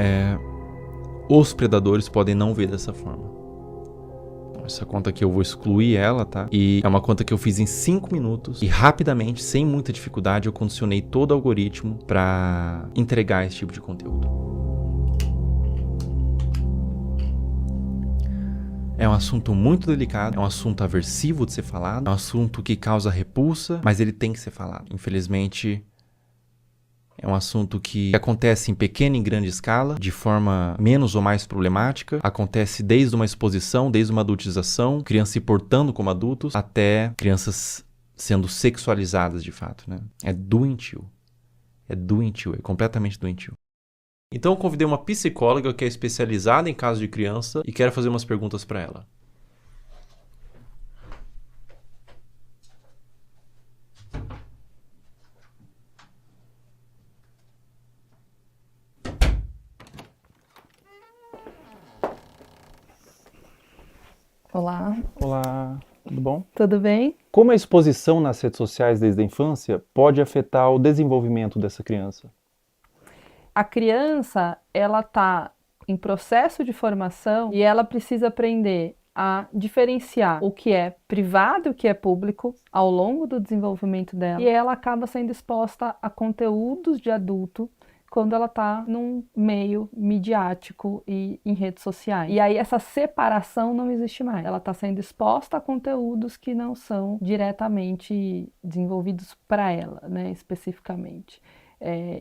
os predadores podem não ver dessa forma. Essa conta aqui eu vou excluir ela, tá? E é uma conta que eu fiz em 5 minutos e rapidamente, sem muita dificuldade, eu condicionei todo o algoritmo para entregar esse tipo de conteúdo. É um assunto muito delicado, é um assunto aversivo de ser falado, é um assunto que causa repulsa, mas ele tem que ser falado. Infelizmente, é um assunto que acontece em pequena e grande escala, de forma menos ou mais problemática. Acontece desde uma exposição, desde uma adultização, crianças se portando como adultos, até crianças sendo sexualizadas de fato, né? É doentio. É doentio, é completamente doentio. Então eu convidei uma psicóloga que é especializada em casos de criança e quero fazer umas perguntas para ela. Olá. Olá, tudo bom? Tudo bem? Como a exposição nas redes sociais desde a infância pode afetar o desenvolvimento dessa criança? A criança, ela está em processo de formação e ela precisa aprender a diferenciar o que é privado e o que é público ao longo do desenvolvimento dela. E ela acaba sendo exposta a conteúdos de adulto quando ela está num meio midiático e em redes sociais. E aí essa separação não existe mais. Ela está sendo exposta a conteúdos que não são diretamente desenvolvidos para ela, né, especificamente.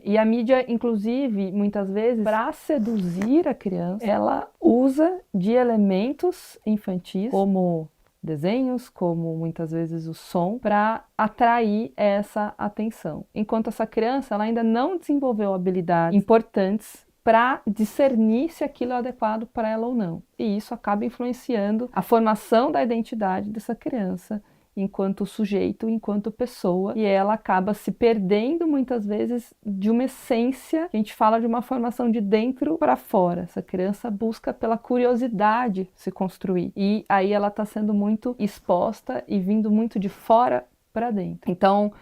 E a mídia, inclusive, muitas vezes, para seduzir a criança, ela usa de elementos infantis, como desenhos, como muitas vezes o som, para atrair essa atenção. Enquanto essa criança ela ainda não desenvolveu habilidades importantes para discernir se aquilo é adequado para ela ou não. E isso acaba influenciando a formação da identidade dessa criança enquanto sujeito, enquanto pessoa, e ela acaba se perdendo muitas vezes de uma essência, a gente fala de uma formação de dentro para fora. Essa criança busca pela curiosidade se construir, e aí ela está sendo muito exposta e vindo muito de fora para dentro. Então,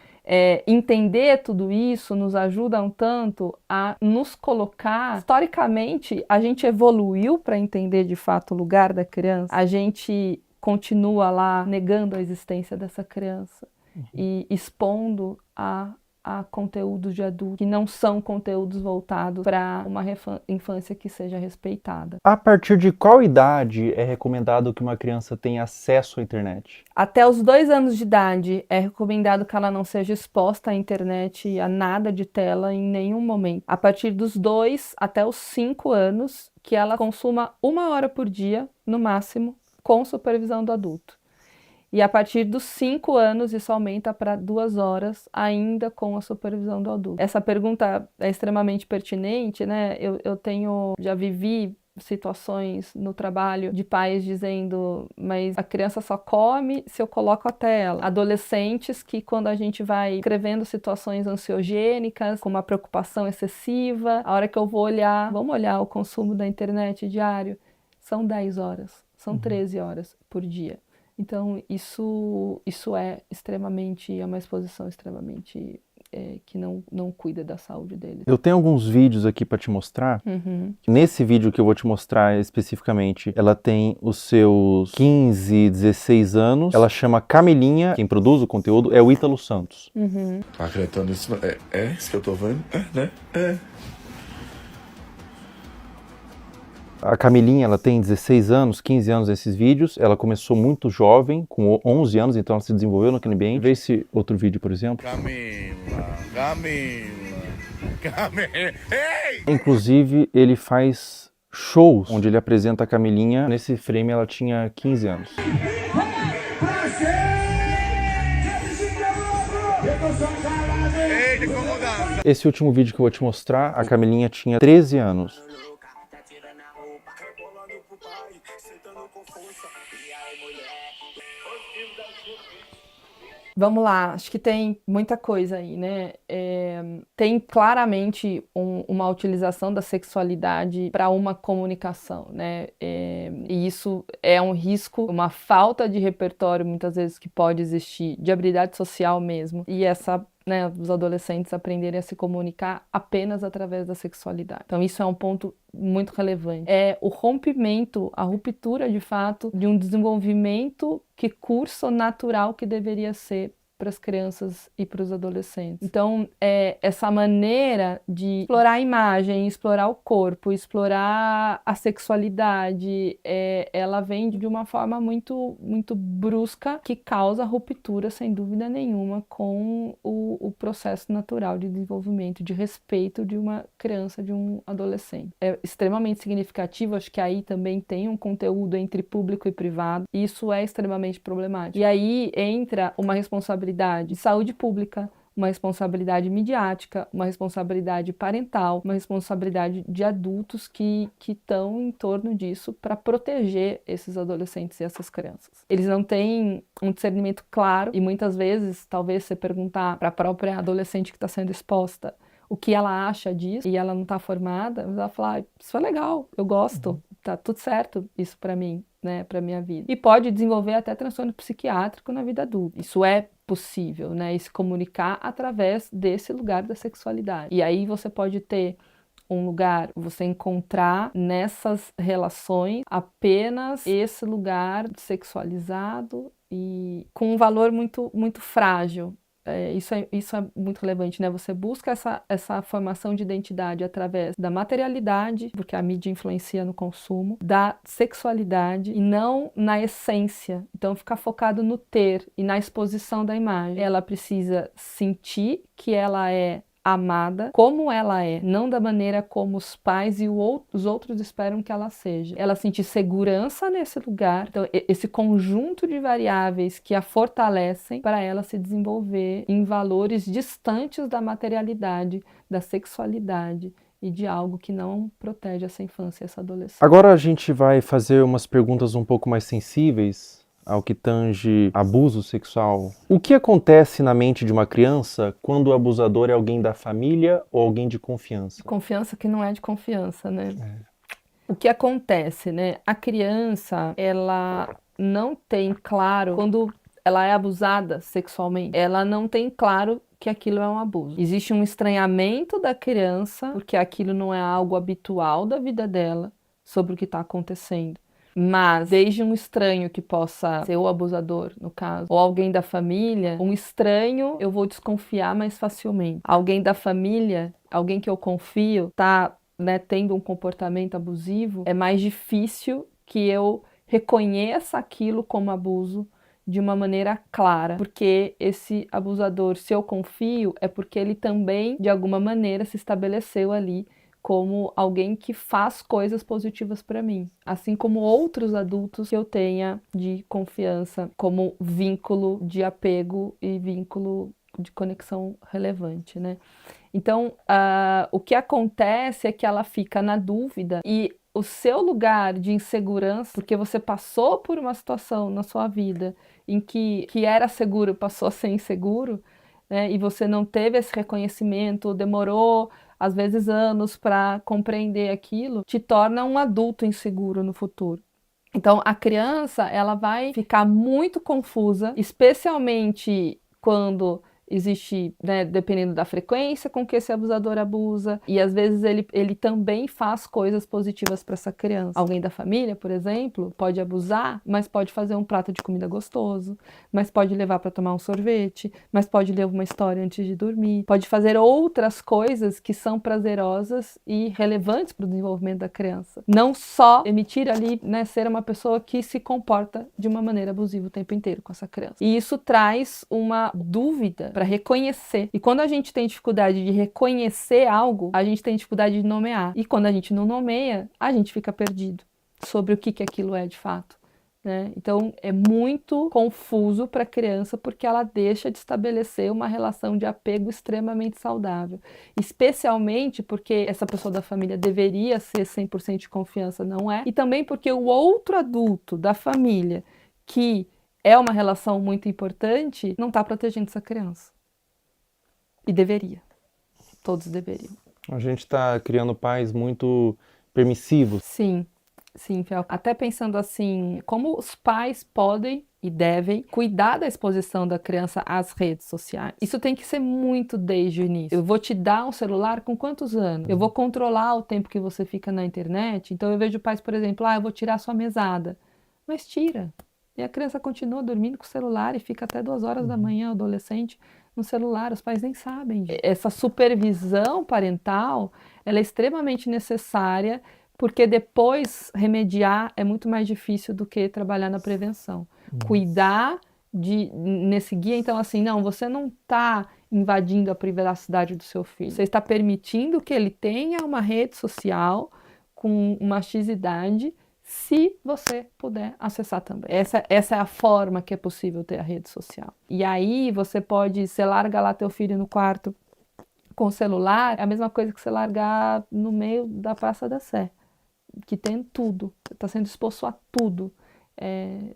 entender tudo isso nos ajuda um tanto a nos colocar. Historicamente, a gente evoluiu para entender de fato o lugar da criança, a gente continua lá negando a existência dessa criança e expondo a conteúdos de adulto que não são conteúdos voltados para uma infância que seja respeitada. A partir de qual idade é recomendado que uma criança tenha acesso à internet? Até os 2 anos de idade é recomendado que ela não seja exposta à internet, a nada de tela em nenhum momento. A partir dos 2 até os 5 anos, que ela consuma 1 hora por dia, no máximo, com supervisão do adulto. E a partir dos 5 anos, isso aumenta para 2 horas, ainda com a supervisão do adulto. Essa pergunta é extremamente pertinente, né? Já vivi situações no trabalho de pais dizendo, mas a criança só come se eu coloco a tela. Adolescentes que, quando a gente vai escrevendo situações ansiogênicas, com uma preocupação excessiva, a hora que eu vou olhar, vamos olhar o consumo da internet diário, são 10 horas, são 13 horas por dia. Então, isso é uma exposição extremamente que não cuida da saúde deles. Eu tenho alguns vídeos aqui para te mostrar. Nesse vídeo que eu vou te mostrar especificamente, ela tem os seus 15, 16 anos. Ela chama Camilinha. Quem produz o conteúdo é o Ítalo Santos. Tá acreditando nisso? É isso que eu tô vendo? Né? A Camilinha, ela tem 16 anos, 15 anos nesses vídeos. Ela começou muito jovem, com 11 anos, então ela se desenvolveu naquele ambiente. Vê esse outro vídeo, por exemplo. Camila. Ei! Inclusive, ele faz shows onde ele apresenta a Camilinha. Nesse frame, ela tinha 15 anos. Esse último vídeo que eu vou te mostrar, a Camilinha tinha 13 anos. Vamos lá, acho que tem muita coisa aí, né? Tem claramente uma utilização da sexualidade para uma comunicação, né? E isso é um risco, uma falta de repertório, muitas vezes, que pode existir, de habilidade social mesmo. E os adolescentes aprenderem a se comunicar apenas através da sexualidade. Então isso é um ponto muito relevante. É o rompimento, a ruptura de fato de um desenvolvimento que curso natural que deveria ser para as crianças e para os adolescentes. Então, essa maneira de explorar a imagem, explorar o corpo, explorar a sexualidade, ela vem de uma forma muito, muito brusca, que causa ruptura, sem dúvida nenhuma, com o processo natural de desenvolvimento, de respeito de uma criança, de um adolescente. É extremamente significativo, acho que aí também tem um conteúdo entre público e privado, e isso é extremamente problemático. E aí entra uma responsabilidade de saúde pública, uma responsabilidade midiática, uma responsabilidade parental, uma responsabilidade de adultos que estão em torno disso para proteger esses adolescentes e essas crianças. Eles não têm um discernimento claro e muitas vezes, talvez você perguntar para a própria adolescente que está sendo exposta o que ela acha disso e ela não está formada, ela vai falar, isso é legal, eu gosto, tá tudo certo isso para mim, né, para minha vida. E pode desenvolver até transtorno psiquiátrico na vida adulta. Isso é possível, né, e se comunicar através desse lugar da sexualidade. E aí você pode ter um lugar, você encontrar nessas relações apenas esse lugar sexualizado e com um valor muito, muito frágil. Isso é muito relevante, né? Você busca essa formação de identidade através da materialidade, porque a mídia influencia no consumo, da sexualidade e não na essência. Então, ficar focado no ter e na exposição da imagem. Ela precisa sentir que ela é amada como ela é, não da maneira como os pais e os outros esperam que ela seja. Ela sentir segurança nesse lugar, então esse conjunto de variáveis que a fortalecem para ela se desenvolver em valores distantes da materialidade, da sexualidade e de algo que não protege essa infância e essa adolescência. Agora a gente vai fazer umas perguntas um pouco mais sensíveis ao que tange abuso sexual. O que acontece na mente de uma criança quando o abusador é alguém da família ou alguém de confiança? Confiança que não é de confiança, né? O que acontece, né? A criança, ela não tem claro, quando ela é abusada sexualmente, ela não tem claro que aquilo é um abuso. Existe um estranhamento da criança, porque aquilo não é algo habitual da vida dela, sobre o que está acontecendo. Mas, desde um estranho que possa ser o abusador, no caso, ou alguém da família, um estranho eu vou desconfiar mais facilmente. Alguém da família, alguém que eu confio, tá, né, tendo um comportamento abusivo, é mais difícil que eu reconheça aquilo como abuso de uma maneira clara. Porque esse abusador, se eu confio, é porque ele também, de alguma maneira, se estabeleceu ali como alguém que faz coisas positivas para mim, assim como outros adultos que eu tenha de confiança, como vínculo de apego e vínculo de conexão relevante, né? Então, o que acontece é que ela fica na dúvida e o seu lugar de insegurança, porque você passou por uma situação na sua vida em que era seguro passou a ser inseguro, né? E você não teve esse reconhecimento, demorou às vezes anos para compreender aquilo, te torna um adulto inseguro no futuro. Então, a criança, ela vai ficar muito confusa, especialmente quando existe, né, dependendo da frequência com que esse abusador abusa, e às vezes ele também faz coisas positivas para essa criança. Alguém da família, por exemplo, pode abusar, mas pode fazer um prato de comida gostoso, mas pode levar para tomar um sorvete, mas pode ler uma história antes de dormir, pode fazer outras coisas que são prazerosas e relevantes para o desenvolvimento da criança. Não só emitir ali, né, ser uma pessoa que se comporta de uma maneira abusiva o tempo inteiro com essa criança. E isso traz uma dúvida para reconhecer. E quando a gente tem dificuldade de reconhecer algo, a gente tem dificuldade de nomear. E quando a gente não nomeia, a gente fica perdido sobre o que aquilo é de fato, né? Então é muito confuso para a criança porque ela deixa de estabelecer uma relação de apego extremamente saudável, especialmente porque essa pessoa da família deveria ser 100% de confiança, não é? E também porque o outro adulto da família, que é uma relação muito importante, não está protegendo essa criança. E deveria. Todos deveriam. A gente está criando pais muito permissivos. Sim. Sim, Fel. Até pensando assim, como os pais podem e devem cuidar da exposição da criança às redes sociais. Isso tem que ser muito desde o início. Eu vou te dar um celular com quantos anos? Eu vou controlar o tempo que você fica na internet. Então eu vejo pais, por exemplo, eu vou tirar sua mesada. Mas tira. E a criança continua dormindo com o celular e fica até 2 horas da manhã, o adolescente, no celular. Os pais nem sabem. Essa supervisão parental, ela é extremamente necessária, porque depois remediar é muito mais difícil do que trabalhar na prevenção. Cuidar nesse guia, então assim, não, você não está invadindo a privacidade do seu filho. Você está permitindo que ele tenha uma rede social com uma X-idade, se você puder acessar também. Essa é a forma que é possível ter a rede social. E aí você larga lá teu filho no quarto com o celular, é a mesma coisa que você largar no meio da Praça da Sé, que tem tudo, está sendo exposto a tudo,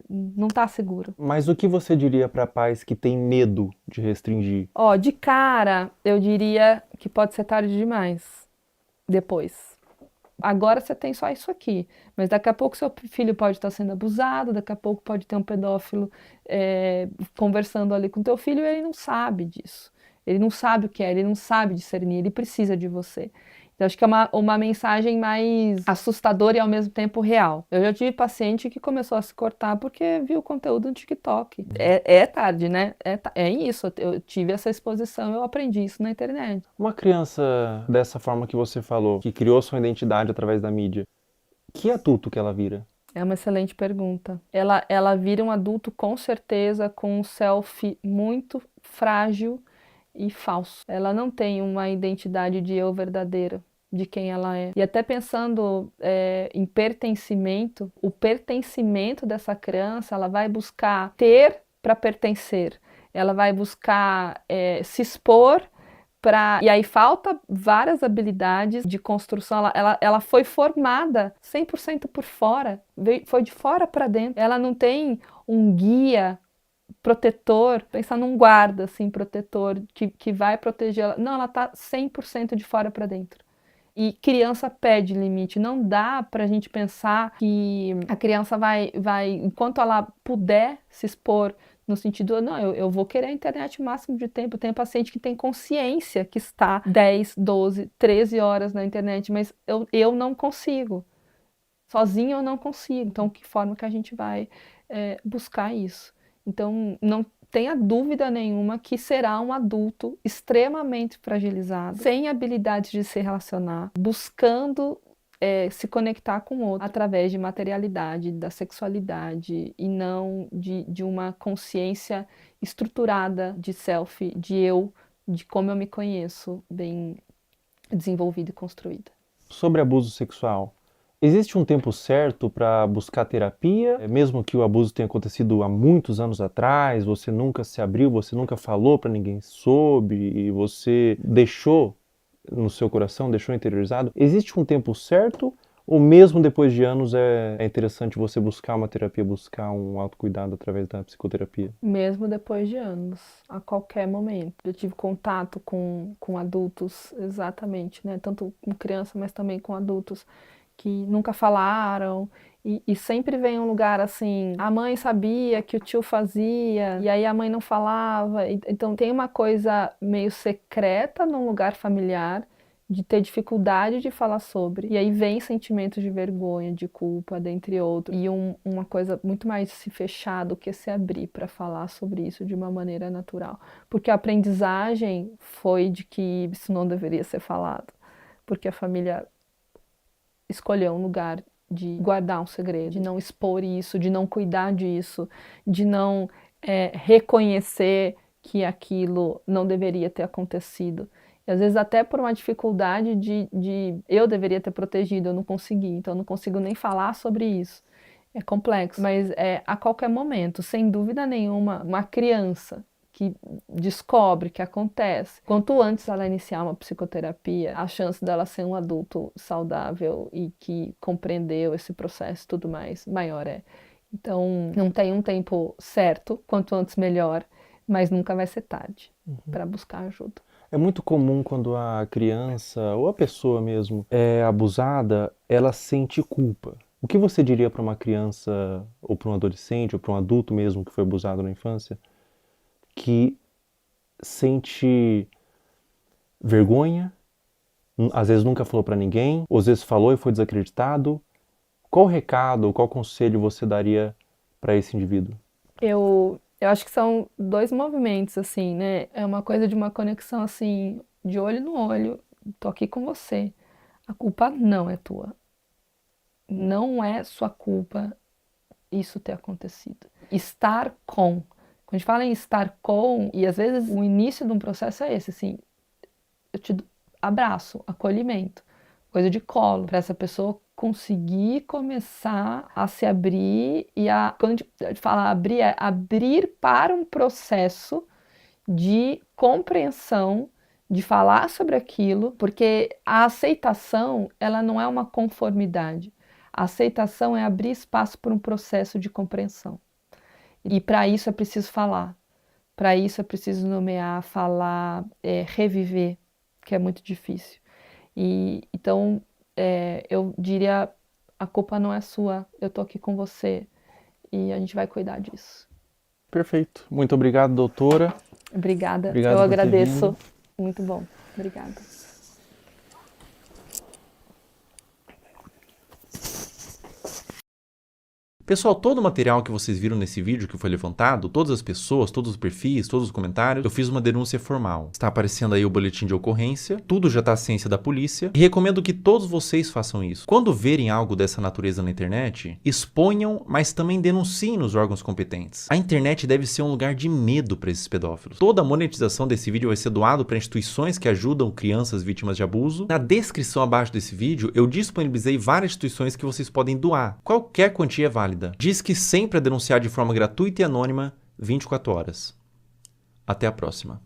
não está seguro. Mas o que você diria para pais que têm medo de restringir? De cara, eu diria que pode ser tarde demais, depois. Agora você tem só isso aqui, mas daqui a pouco seu filho pode estar sendo abusado, daqui a pouco pode ter um pedófilo conversando ali com teu filho e ele não sabe disso. Ele não sabe o que é, ele não sabe discernir, ele precisa de você. Então, acho que é uma mensagem mais assustadora e ao mesmo tempo real. Eu já tive paciente que começou a se cortar porque viu o conteúdo no TikTok. É tarde, né? É isso, eu tive essa exposição, eu aprendi isso na internet. Uma criança dessa forma que você falou, que criou sua identidade através da mídia, que adulto que ela vira? É uma excelente pergunta. Ela vira um adulto com certeza com um selfie muito frágil e falso. Ela não tem uma identidade de eu verdadeira, de quem ela é. E até pensando em pertencimento, o pertencimento dessa criança, ela vai buscar ter para pertencer. Ela vai buscar se expor para... E aí falta várias habilidades de construção. Ela foi formada 100% por fora, foi de fora para dentro. Ela não tem um guia protetor, pensar num guarda, assim, protetor, que vai proteger ela. Não, ela tá 100% de fora para dentro. E criança pede limite. Não dá pra gente pensar que a criança vai, enquanto ela puder se expor, no sentido, não, eu vou querer a internet o máximo de tempo. Tem paciente que tem consciência que está 10, 12, 13 horas na internet, mas eu não consigo. Sozinho eu não consigo. Então, que forma que a gente vai buscar isso? Então, não tenha dúvida nenhuma que será um adulto extremamente fragilizado, sem habilidades de se relacionar, buscando se conectar com o outro através de materialidade, da sexualidade e não de uma consciência estruturada de self, de eu, de como eu me conheço, bem desenvolvida e construída. Sobre abuso sexual, existe um tempo certo para buscar terapia? Mesmo que o abuso tenha acontecido há muitos anos atrás, você nunca se abriu, você nunca falou para ninguém sobre, e você deixou no seu coração, deixou interiorizado. Existe um tempo certo? Ou mesmo depois de anos é interessante você buscar uma terapia, buscar um autocuidado através da psicoterapia? Mesmo depois de anos, a qualquer momento. Eu tive contato com adultos, exatamente, né? Tanto com criança, mas também com adultos que nunca falaram E sempre vem um lugar assim, a mãe sabia que o tio fazia, e aí a mãe não falava. Então tem uma coisa meio secreta num lugar familiar, de ter dificuldade de falar sobre. E aí vem sentimentos de vergonha, de culpa, dentre outros. E uma coisa muito mais se fechar do que se abrir para falar sobre isso de uma maneira natural. Porque a aprendizagem foi de que isso não deveria ser falado. Porque a família escolheu um lugar de guardar um segredo, de não expor isso, de não cuidar disso, de não reconhecer que aquilo não deveria ter acontecido. E às vezes até por uma dificuldade de eu deveria ter protegido, eu não consegui, então eu não consigo nem falar sobre isso. É complexo, mas a qualquer momento, sem dúvida nenhuma, uma criança que descobre que acontece, quanto antes ela iniciar uma psicoterapia, a chance dela ser um adulto saudável e que compreendeu esse processo e tudo mais, maior é. Então, não tem um tempo certo, quanto antes melhor, mas nunca vai ser tarde para buscar ajuda. É muito comum quando a criança ou a pessoa mesmo é abusada, ela sente culpa. O que você diria para uma criança, ou para um adolescente, ou para um adulto mesmo que foi abusado na infância, que sente vergonha, às vezes nunca falou para ninguém, ou às vezes falou e foi desacreditado? Qual recado, qual conselho você daria para esse indivíduo? Eu acho que são dois movimentos, assim, né? É uma coisa de uma conexão, assim, de olho no olho. Tô aqui com você. A culpa não é tua. Não é sua culpa isso ter acontecido. Estar com. Quando a gente fala em estar com, e às vezes o início de um processo é esse, assim, eu te abraço, acolhimento, coisa de colo, para essa pessoa conseguir começar a se abrir e quando a gente fala abrir, é abrir para um processo de compreensão, de falar sobre aquilo, porque a aceitação, ela não é uma conformidade. A aceitação é abrir espaço para um processo de compreensão. E para isso é preciso falar, para isso é preciso nomear, falar, reviver, que é muito difícil. Então, eu diria, a culpa não é sua, eu tô aqui com você e a gente vai cuidar disso. Perfeito. Muito obrigado, doutora. Obrigada, Obrigado eu por agradeço. Muito bom, obrigada. Pessoal, todo o material que vocês viram nesse vídeo que foi levantado, todas as pessoas, todos os perfis, todos os comentários, eu fiz uma denúncia formal. Está aparecendo aí o boletim de ocorrência, tudo já está à ciência da polícia e recomendo que todos vocês façam isso. Quando verem algo dessa natureza na internet, exponham, mas também denunciem nos órgãos competentes. A internet deve ser um lugar de medo para esses pedófilos. Toda a monetização desse vídeo vai ser doado para instituições que ajudam crianças vítimas de abuso. Na descrição abaixo desse vídeo, eu disponibilizei várias instituições que vocês podem doar. Qualquer quantia é válida. Diz que sempre a denunciar de forma gratuita e anônima, 24 horas. Até a próxima.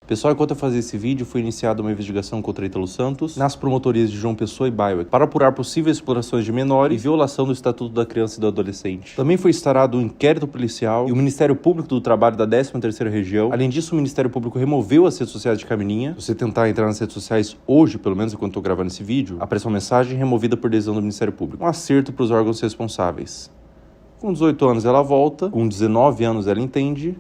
Pessoal, enquanto eu fazia esse vídeo, foi iniciada uma investigação contra Ítalo Santos nas promotorias de João Pessoa e Baiuec para apurar possíveis explorações de menores e violação do Estatuto da Criança e do Adolescente. Também foi instaurado um inquérito policial e o Ministério Público do Trabalho da 13ª Região. Além disso, o Ministério Público removeu as redes sociais de Camininha. Se você tentar entrar nas redes sociais hoje, pelo menos enquanto estou gravando esse vídeo, aparece uma mensagem removida por decisão do Ministério Público. Um acerto para os órgãos responsáveis. Com 18 anos ela volta, com 19 anos ela entende,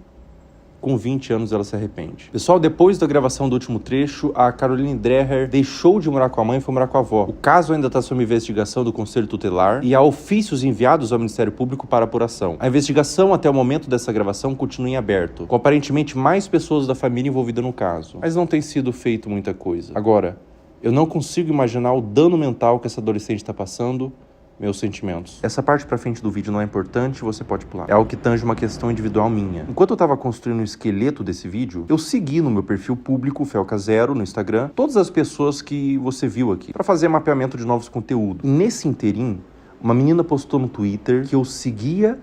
com 20 anos ela se arrepende. Pessoal, depois da gravação do último trecho, a Caroline Dreher deixou de morar com a mãe e foi morar com a avó. O caso ainda está sob investigação do Conselho Tutelar e há ofícios enviados ao Ministério Público para apuração. A investigação até o momento dessa gravação continua em aberto, com aparentemente mais pessoas da família envolvidas no caso. Mas não tem sido feito muita coisa. Agora, eu não consigo imaginar o dano mental que essa adolescente está passando. Meus sentimentos. Essa parte pra frente do vídeo não é importante, você pode pular. É algo que tange uma questão individual minha. Enquanto eu tava construindo o esqueleto desse vídeo, eu segui no meu perfil público, Felca0, no Instagram, todas as pessoas que você viu aqui, pra fazer mapeamento de novos conteúdos. E nesse interim, uma menina postou no Twitter que eu seguia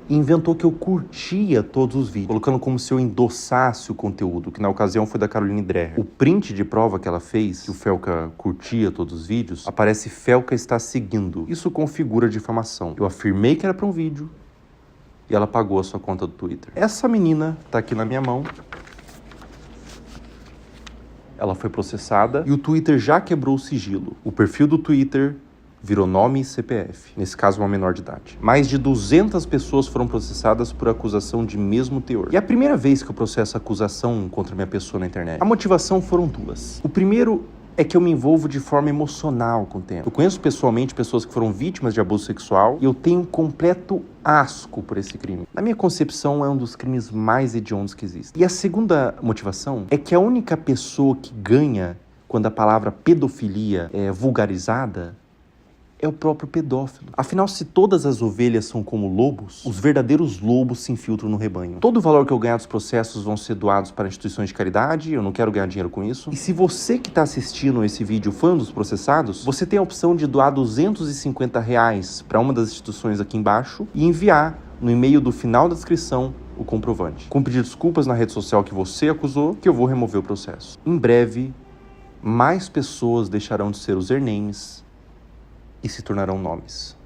e inventou que eu curtia todos os vídeos, colocando como se eu endossasse o conteúdo, que na ocasião foi da Caroline Dreher. O print de prova que ela fez, que o Felca curtia todos os vídeos, aparece Felca está seguindo. Isso configura difamação. Eu afirmei que era para um vídeo e ela pagou a sua conta do Twitter. Essa menina tá aqui na minha mão. ela foi processada e o Twitter já quebrou o sigilo. O perfil do Twitter virou nome e CPF, nesse caso uma menor de idade. Mais de 200 pessoas foram processadas por acusação de mesmo teor. E é a primeira vez que eu processo acusação contra minha pessoa na internet. A motivação foram duas. O primeiro é que eu me envolvo de forma emocional com o tema. Eu conheço pessoalmente pessoas que foram vítimas de abuso sexual e eu tenho um completo asco por esse crime. Na minha concepção, é um dos crimes mais hediondos que existem. E a segunda motivação é que a única pessoa que ganha quando a palavra pedofilia é vulgarizada é o próprio pedófilo. Afinal, se todas as ovelhas são como lobos, os verdadeiros lobos se infiltram no rebanho. Todo o valor que eu ganhar dos processos vão ser doados para instituições de caridade, eu não quero ganhar dinheiro com isso. E se você que está assistindo esse vídeo foi um dos processados, você tem a opção de doar R$250 para uma das instituições aqui embaixo e enviar no e-mail do final da descrição o comprovante. Com pedir desculpas na rede social que você acusou, que eu vou remover o processo. Em breve, mais pessoas deixarão de ser usernames e se tornarão nomes.